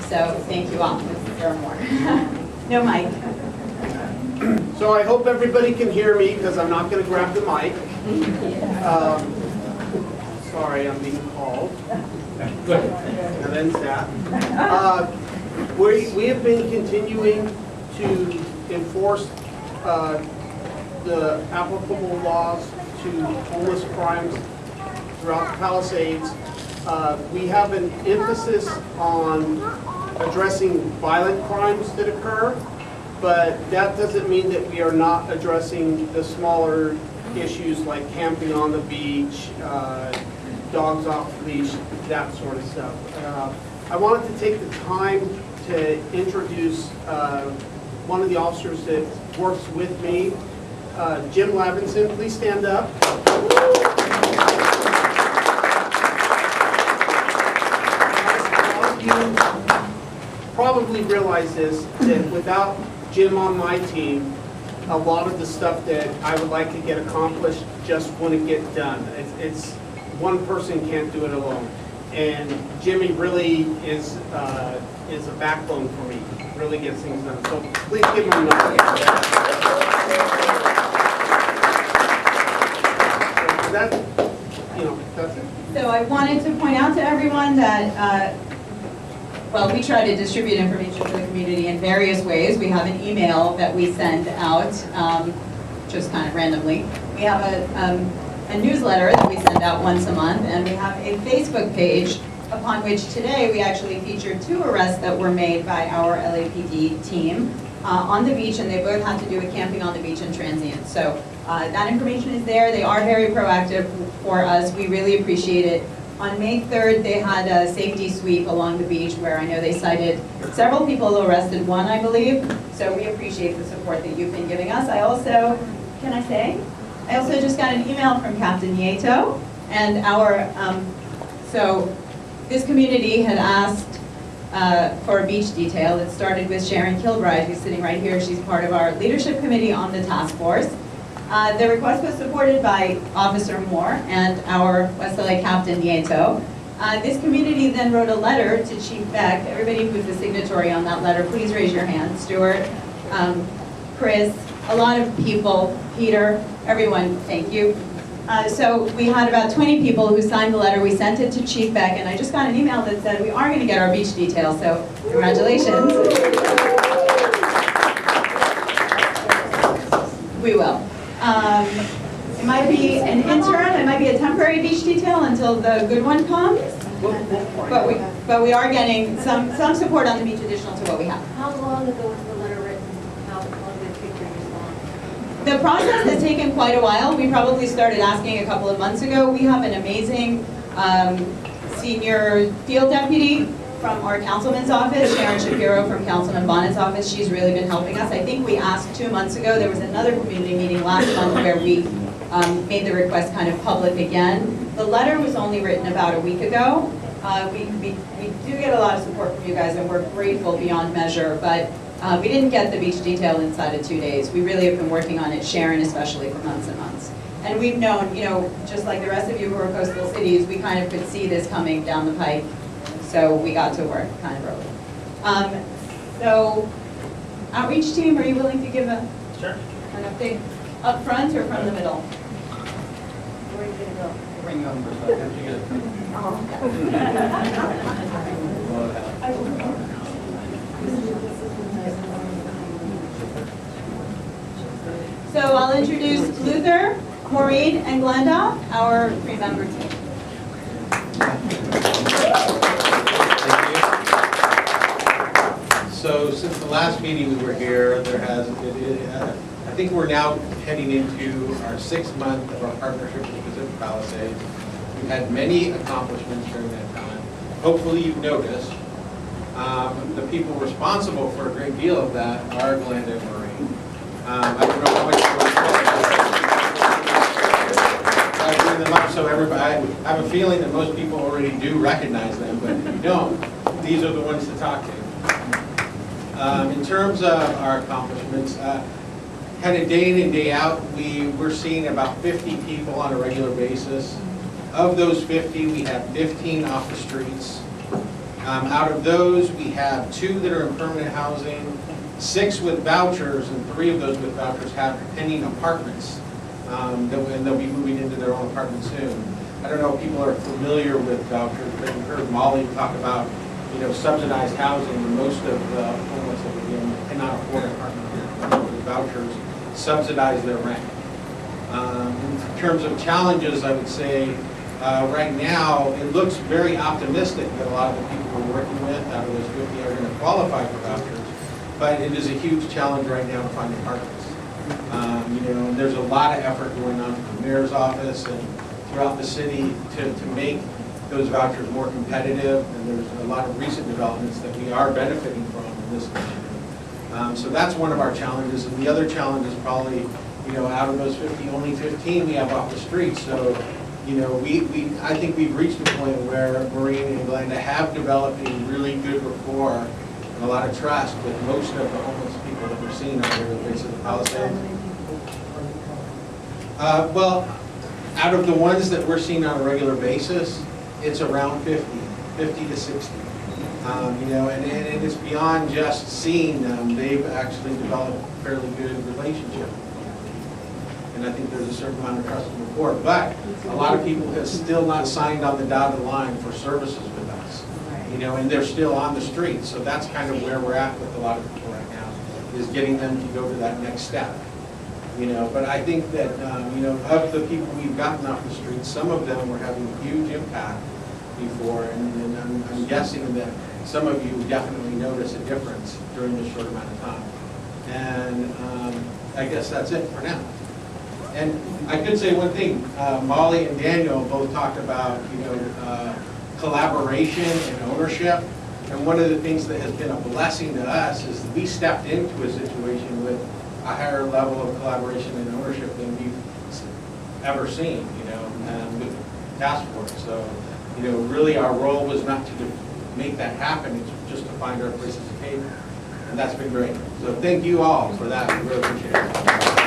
So thank you all. There are more. No mic. So I hope everybody can hear me because I'm not going to grab the mic. Sorry, I'm being called. And then that. We have been continuing to enforce the applicable laws to homeless crimes throughout the Palisades. We have an emphasis on addressing violent crimes that occur, but that doesn't mean that we are not addressing the smaller issues like camping on the beach, dogs off leash, that sort of stuff. I wanted to take the time to introduce one of the officers that works with me, Jim Lavinson. Please stand up. You probably realize this, that without Jim on my team, a lot of the stuff that I would like to get accomplished just wouldn't get done. It's one person can't do it alone. And Jimmy really is a backbone for me, really gets things done. So please give him a round. That's it. So I wanted to point out to everyone that well, we try to distribute information to the community in various ways. We have an email that we send out just kind of randomly. We have a newsletter that we send out once a month, and we have a Facebook page upon which today we actually featured 2 arrests that were made by our LAPD team on the beach, and they both had to do with camping on the beach and transient. So that information is there. They are very proactive for us. We really appreciate it. On May 3rd, they had a safety sweep along the beach where I know they cited several people, arrested 1, I believe. So we appreciate the support that you've been giving us. I also just got an email from Captain Nieto, and so this community had asked for a beach detail. It started with Sharon Kilbride, who's sitting right here. She's part of our leadership committee on the task force. The request was supported by Officer Moore and our West LA Captain Nieto. This community then wrote a letter to Chief Beck. Everybody who's a signatory on that letter, please raise your hand. Stuart, Chris, a lot of people, Peter, everyone, thank you. So we had about 20 people who signed the letter. We sent it to Chief Beck, and I just got an email that said we are going to get our beach detail, so congratulations. We will. It might be an interim, it might be a temporary beach detail until the good one comes, but we are getting some support on the beach additional to what we have. How long ago was the letter written? How long did it take to respond? The process has taken quite a while. We probably started asking a couple of months ago. We have an amazing senior field deputy from our councilman's office, Sharon Shapiro from Councilman Bonnett's office. She's really been helping us. I think we asked 2 months ago. There was another community meeting last month where we made the request kind of public again. The letter was only written about a week ago. We do get a lot of support from you guys, and we're grateful beyond measure, but we didn't get the beach detail inside of 2 days. We really have been working on it, Sharon especially, for months and months. And we've known, just like the rest of you who are coastal cities, we kind of could see this coming down the pike. So we got to work kind of early. So, outreach team, are you willing to give an update up front or from the middle? Where are you going to go? Bring you up for a second. So I'll introduce Luther, Maureen, and Glanda, our 3-member team. So since the last meeting we were here, there has, I think we're now heading into our 6th month of our partnership with Pacific Palisades. We've had many accomplishments during that time. Hopefully you've noticed. The people responsible for a great deal of that are Glanda and Maureen. I don't know how much I bring them up so everybody, I have a feeling that most people already do recognize them, but if you don't, these are the ones to talk to. In terms of our accomplishments, kind of day in and day out, we're seeing about 50 people on a regular basis. Of those 50, we have 15 off the streets. Out of those, we have 2 that are in permanent housing, 6 with vouchers, and 3 of those with vouchers have pending apartments. And they'll be moving into their own apartment soon. I don't know if people are familiar with vouchers, but you heard Molly talk about, subsidized housing, and most of the homeless that cannot afford an apartment here. With vouchers subsidize their rent. In terms of challenges, I would say right now it looks very optimistic that a lot of the people we're working with out of those 50 are going to qualify for vouchers, but it is a huge challenge right now to find apartments. And there's a lot of effort going on from the mayor's office and throughout the city to make those vouchers more competitive, and there's a lot of recent developments that we are benefiting from in this initiative. So that's one of our challenges, and the other challenge is probably, out of those 50, only 15 we have off the street. So, I think we've reached a point where Maureen and Glanda have developed a really good rapport and a lot of trust with most of the homeless people that we're seeing on a regular basis in the Palisades. Well, out of the ones that we're seeing on a regular basis, it's around 50 to 60. And it's beyond just seeing them. They've actually developed a fairly good relationship. And I think there's a certain amount of trust and rapport. But a lot of people have still not signed on the dotted line for services with us. And they're still on the street. So that's kind of where we're at with a lot of people right now, is getting them to go to that next step. But I think that, of the people we've gotten off the street, some of them were having a huge impact before, and I'm guessing that some of you definitely notice a difference during this short amount of time. And I guess that's it for now. And I could say one thing, Molly and Daniel both talked about, collaboration and ownership. And one of the things that has been a blessing to us is that we stepped into a situation with a higher level of collaboration and ownership than we've ever seen, with the task force. So, really our role was not to make that happen, it's just to find our places to cater. And that's been great. So thank you all for that, we really appreciate it.